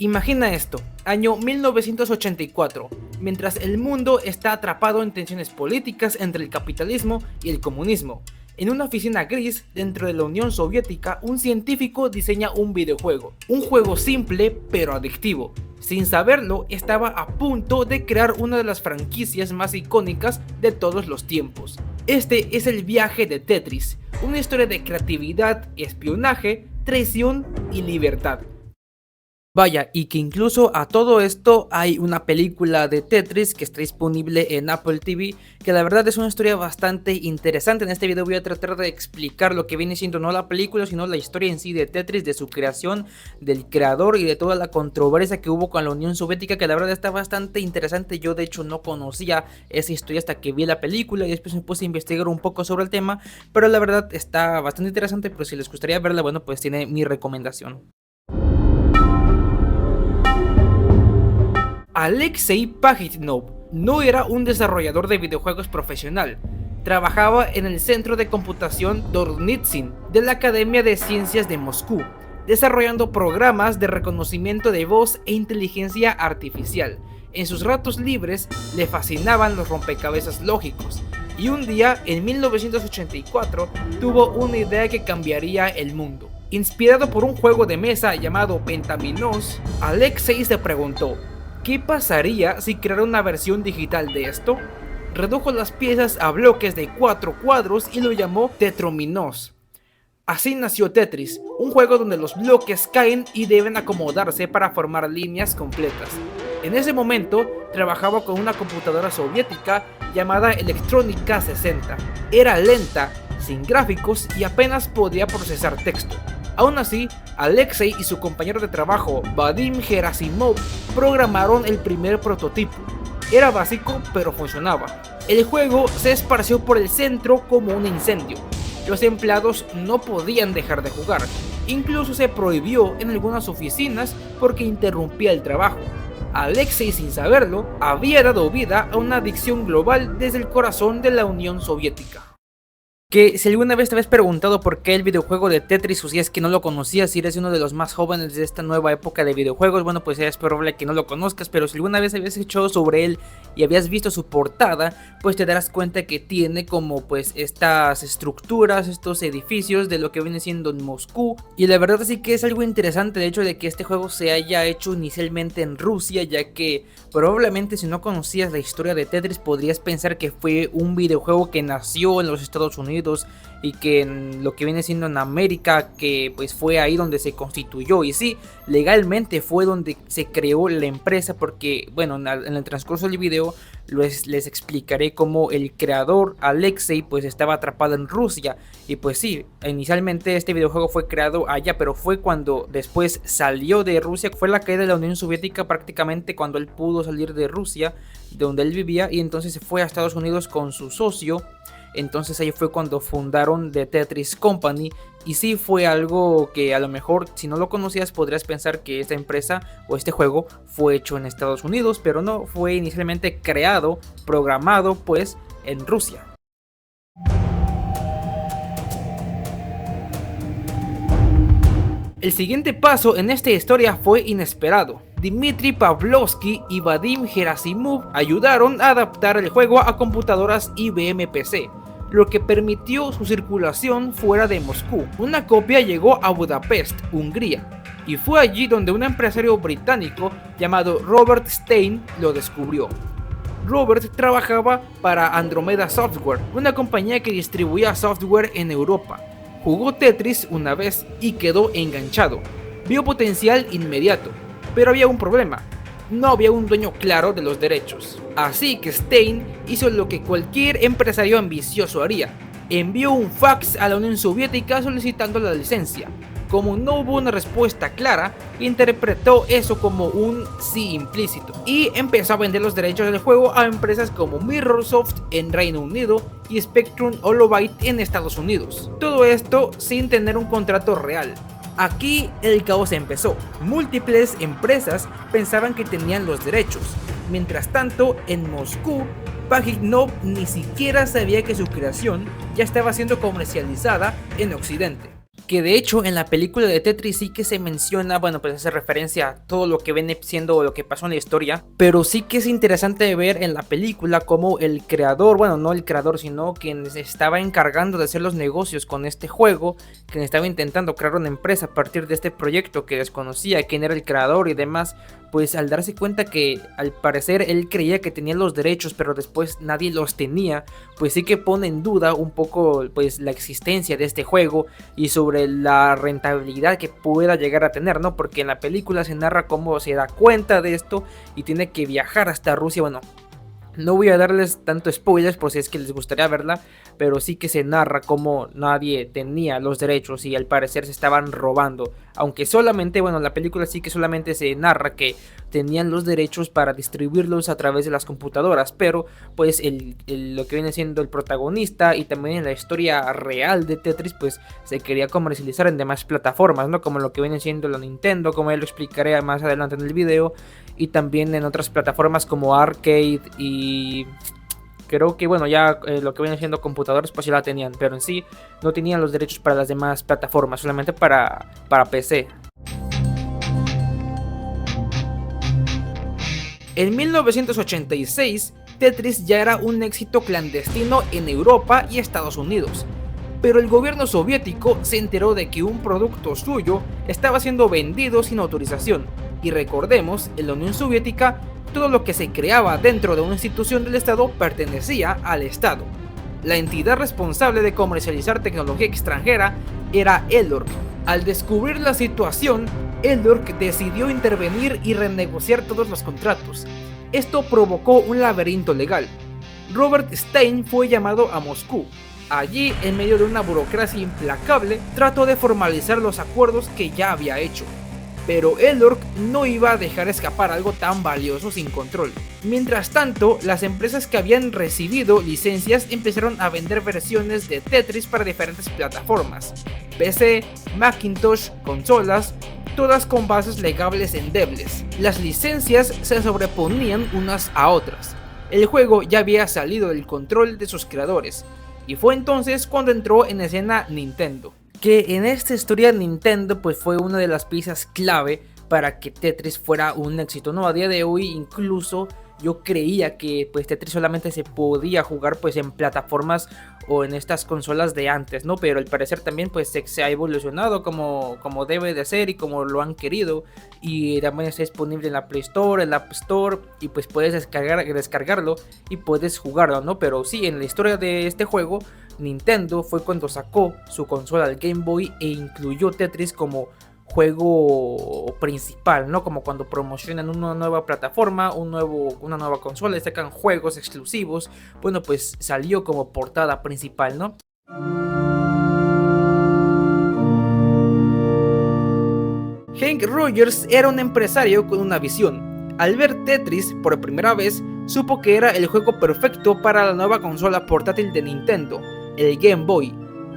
Imagina esto, año 1984, mientras el mundo está atrapado en tensiones políticas entre el capitalismo y el comunismo. En una oficina gris dentro de la Unión Soviética, un científico diseña un videojuego. Un juego simple pero adictivo. Sin saberlo, estaba a punto de crear una de las franquicias más icónicas de todos los tiempos. Este es el viaje de Tetris, una historia de creatividad, espionaje, traición y libertad. Vaya, y que incluso a todo esto hay una película de Tetris que está disponible en Apple TV, que la verdad es una historia bastante interesante. En este video voy a tratar de explicar lo que viene siendo no la película, sino la historia en sí de Tetris, de su creación, del creador y de toda la controversia que hubo con la Unión Soviética, que la verdad está bastante interesante. Yo de hecho no conocía esa historia hasta que vi la película y después me puse a investigar un poco sobre el tema, pero la verdad está bastante interesante, pero si les gustaría verla, bueno, pues tiene mi recomendación. Alexei Pajitnov no era un desarrollador de videojuegos profesional. Trabajaba en el Centro de Computación Dornitsin de la Academia de Ciencias de Moscú, desarrollando programas de reconocimiento de voz e inteligencia artificial. En sus ratos libres le fascinaban los rompecabezas lógicos, y un día, en 1984, tuvo una idea que cambiaría el mundo. Inspirado por un juego de mesa llamado Pentaminos, Alexei se preguntó: ¿qué pasaría si creara una versión digital de esto? Redujo las piezas a bloques de 4 cuadros y lo llamó Tetrominos. Así nació Tetris, un juego donde los bloques caen y deben acomodarse para formar líneas completas. En ese momento trabajaba con una computadora soviética llamada Electrónica 60. Era lenta, sin gráficos y apenas podía procesar texto. Aún así, Alexei y su compañero de trabajo, Vadim Gerasimov, programaron el primer prototipo. Era básico, pero funcionaba. El juego se esparció por el centro como un incendio. Los empleados no podían dejar de jugar. Incluso se prohibió en algunas oficinas porque interrumpía el trabajo. Alexei, sin saberlo, había dado vida a una adicción global desde el corazón de la Unión Soviética. Que si alguna vez te habías preguntado por qué el videojuego de Tetris, o si es que no lo conocías, si eres uno de los más jóvenes de esta nueva época de videojuegos, bueno, pues es probable que no lo conozcas, pero si alguna vez habías escuchado sobre él y habías visto su portada, pues te darás cuenta que tiene como pues estas estructuras, estos edificios de lo que viene siendo en Moscú, y la verdad sí que es algo interesante el hecho de que este juego se haya hecho inicialmente en Rusia, ya que probablemente si no conocías la historia de Tetris podrías pensar que fue un videojuego que nació en los Estados Unidos y que en lo que viene siendo en América, que pues fue ahí donde se constituyó, y sí, legalmente fue donde se creó la empresa, porque bueno, en el transcurso del video les explicaré cómo el creador Alexei pues estaba atrapado en Rusia, y pues sí, inicialmente este videojuego fue creado allá, pero fue cuando después salió de Rusia, fue la caída de la Unión Soviética prácticamente cuando él pudo salir de Rusia, de donde él vivía, y entonces se fue a Estados Unidos con su socio. Entonces ahí fue cuando fundaron The Tetris Company, y sí fue algo que a lo mejor si no lo conocías podrías pensar que esta empresa o este juego fue hecho en Estados Unidos, pero no, fue inicialmente creado, programado pues en Rusia. El siguiente paso en esta historia fue inesperado. Dmitry Pavlovsky y Vadim Gerasimov ayudaron a adaptar el juego a computadoras IBM PC, lo que permitió su circulación fuera de Moscú. Una copia llegó a Budapest, Hungría, y fue allí donde un empresario británico llamado Robert Stein lo descubrió. Robert trabajaba para Andromeda Software, una compañía que distribuía software en Europa. Jugó Tetris una vez y quedó enganchado. Vio potencial inmediato, pero había un problema: no había un dueño claro de los derechos. Así que Stein hizo lo que cualquier empresario ambicioso haría: envió un fax a la Unión Soviética solicitando la licencia. Como no hubo una respuesta clara, interpretó eso como un sí implícito y empezó a vender los derechos del juego a empresas como Mirrorsoft en Reino Unido y Spectrum Holobyte en Estados Unidos. Todo esto sin tener un contrato real. Aquí el caos empezó. Múltiples empresas pensaban que tenían los derechos. Mientras tanto, en Moscú, Pajitnov ni siquiera sabía que su creación ya estaba siendo comercializada en Occidente. que de hecho en la película de Tetris sí que se menciona, bueno, pues hace referencia a todo lo que viene siendo lo que pasó en la historia, pero sí que es interesante ver en la película cómo el creador, bueno, no el creador, sino quien estaba encargando de hacer los negocios con este juego, quien estaba intentando crear una empresa a partir de este proyecto que desconocía quién era el creador y demás, pues al darse cuenta que al parecer él creía que tenía los derechos, pero después nadie los tenía, pues sí que pone en duda un poco pues la existencia de este juego y sobre la rentabilidad que pueda llegar a tener, ¿no? Porque en la película se narra cómo se da cuenta de esto y tiene que viajar hasta Rusia. Bueno, no voy a darles tanto spoilers por si es que les gustaría verla, pero sí que se narra cómo nadie tenía los derechos y al parecer se estaban robando. Aunque solamente, bueno, en la película sí que solamente se narra que tenían los derechos para distribuirlos a través de las computadoras, pero pues lo que viene siendo el protagonista y también en la historia real de Tetris pues se quería comercializar en demás plataformas, ¿no? Como lo que viene siendo la Nintendo, como ya lo explicaré más adelante en el video, y también en otras plataformas como Arcade y creo que bueno ya lo que viene siendo computadores pues ya la tenían, pero en sí no tenían los derechos para las demás plataformas, solamente para PC. En 1986, Tetris ya era un éxito clandestino en Europa y Estados Unidos, pero el gobierno soviético se enteró de que un producto suyo estaba siendo vendido sin autorización, y recordemos, en la Unión Soviética, todo lo que se creaba dentro de una institución del Estado pertenecía al Estado. La entidad responsable de comercializar tecnología extranjera era ELORC. Al descubrir la situación, ELORC decidió intervenir y renegociar todos los contratos. Esto provocó un laberinto legal. Robert Stein fue llamado a Moscú. Allí, en medio de una burocracia implacable, trató de formalizar los acuerdos que ya había hecho. Pero ELORC no iba a dejar escapar algo tan valioso sin control. Mientras tanto, las empresas que habían recibido licencias empezaron a vender versiones de Tetris para diferentes plataformas: PC, Macintosh, consolas, todas con bases legables endebles. Las licencias se sobreponían unas a otras. El juego ya había salido del control de sus creadores, y fue entonces cuando entró en escena Nintendo. Que en esta historia Nintendo pues fue una de las piezas clave para que Tetris fuera un éxito, ¿no? A día de hoy incluso yo creía que pues Tetris solamente se podía jugar pues en plataformas o en estas consolas de antes, ¿no? Pero al parecer también pues se ha evolucionado como debe de ser y como lo han querido, y también está disponible en la Play Store, en la App Store, y pues puedes descargarlo y puedes jugarlo, ¿no? Pero sí, en la historia de este juego, Nintendo fue cuando sacó su consola del Game Boy e incluyó Tetris como juego principal, ¿no? Como cuando promocionan una nueva plataforma, una nueva consola y sacan juegos exclusivos, bueno, pues salió como portada principal, ¿no? Hank Rogers era un empresario con una visión. Al ver Tetris por primera vez, supo que era el juego perfecto para la nueva consola portátil de Nintendo, el Game Boy.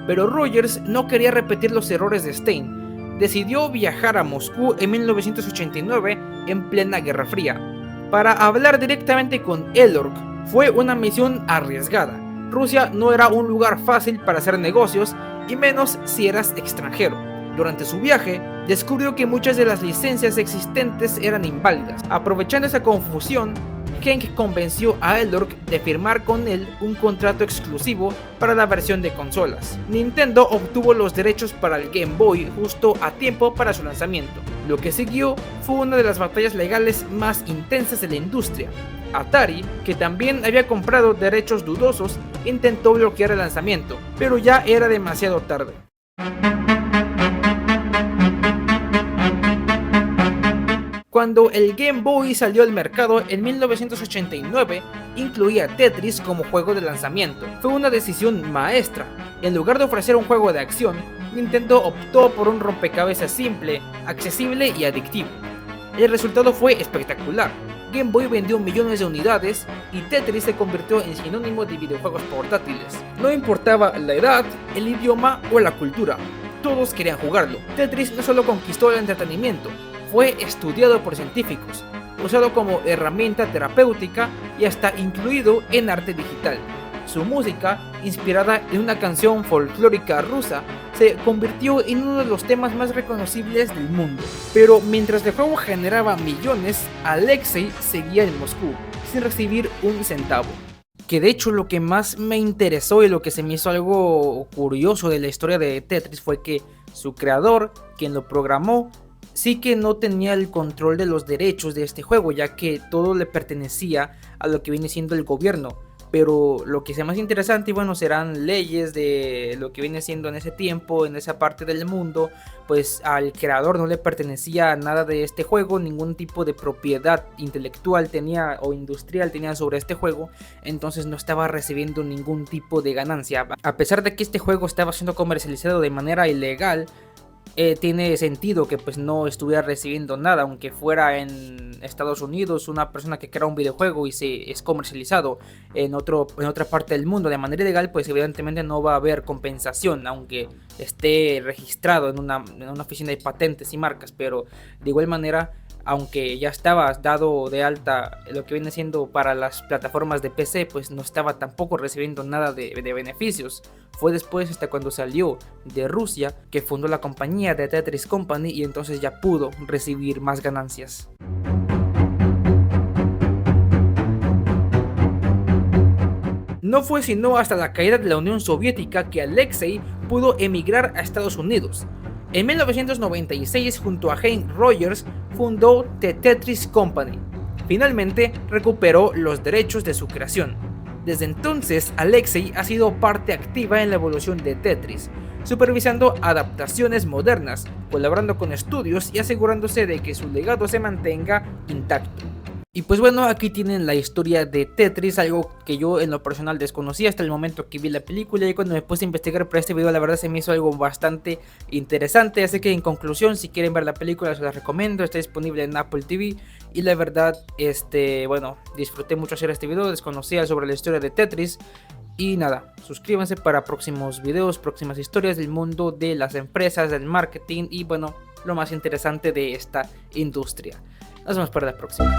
Pero Rogers no quería repetir los errores de Stein. Decidió viajar a Moscú en 1989 en plena Guerra Fría para hablar directamente con ELORC. Fue una misión arriesgada. Rusia no era un lugar fácil para hacer negocios, y menos si eras extranjero. Durante su viaje, descubrió que muchas de las licencias existentes eran inválidas. Aprovechando esa confusión, Hank convenció a ELORC de firmar con él un contrato exclusivo para la versión de consolas. Nintendo obtuvo los derechos para el Game Boy justo a tiempo para su lanzamiento. Lo que siguió fue una de las batallas legales más intensas de la industria. Atari, que también había comprado derechos dudosos, intentó bloquear el lanzamiento, pero ya era demasiado tarde. Cuando el Game Boy salió al mercado en 1989, incluía Tetris como juego de lanzamiento. Fue una decisión maestra. En lugar de ofrecer un juego de acción, Nintendo optó por un rompecabezas simple, accesible y adictivo. El resultado fue espectacular. Game Boy vendió millones de unidades y Tetris se convirtió en sinónimo de videojuegos portátiles. No importaba la edad, el idioma o la cultura, todos querían jugarlo. Tetris no solo conquistó el entretenimiento, fue estudiado por científicos, usado como herramienta terapéutica y hasta incluido en arte digital. Su música, inspirada en una canción folclórica rusa, se convirtió en uno de los temas más reconocibles del mundo. Pero mientras el juego generaba millones, Alexei seguía en Moscú, sin recibir un centavo. Que de hecho lo que más me interesó y lo que se me hizo algo curioso de la historia de Tetris fue que su creador, quien lo programó, sí que no tenía el control de los derechos de este juego, ya que todo le pertenecía a lo que viene siendo el gobierno. Pero lo que sea más interesante, y bueno, serán leyes de lo que viene siendo en ese tiempo, en esa parte del mundo, pues al creador no le pertenecía nada de este juego, ningún tipo de propiedad intelectual tenía o industrial tenía sobre este juego, entonces no estaba recibiendo ningún tipo de ganancia. A pesar de que este juego estaba siendo comercializado de manera ilegal, tiene sentido que pues no estuviera recibiendo nada, aunque fuera en Estados Unidos una persona que crea un videojuego y se es comercializado en otra parte del mundo de manera ilegal, pues evidentemente no va a haber compensación, aunque esté registrado en una oficina de patentes y marcas. Pero de igual manera, aunque ya estaba dado de alta lo que viene siendo para las plataformas de PC, pues no estaba tampoco recibiendo nada de beneficios. Fue después, hasta cuando salió de Rusia, que fundó la compañía de Tetris Company, y entonces ya pudo recibir más ganancias. No fue sino hasta la caída de la Unión Soviética que Alexei pudo emigrar a Estados Unidos. En 1996, junto a Hank Rogers, fundó The Tetris Company. Finalmente, recuperó los derechos de su creación. Desde entonces, Alexei ha sido parte activa en la evolución de Tetris, supervisando adaptaciones modernas, colaborando con estudios y asegurándose de que su legado se mantenga intacto. Y pues bueno, aquí tienen la historia de Tetris, algo que yo en lo personal desconocía hasta el momento que vi la película, y cuando me puse a investigar para este video la verdad se me hizo algo bastante interesante. Así que en conclusión, si quieren ver la película se las recomiendo, está disponible en Apple TV, y la verdad, bueno, disfruté mucho hacer este video, desconocía sobre la historia de Tetris. Y nada, suscríbanse para próximos videos, próximas historias del mundo de las empresas, del marketing y bueno, lo más interesante de esta industria. Nos vemos para la próxima.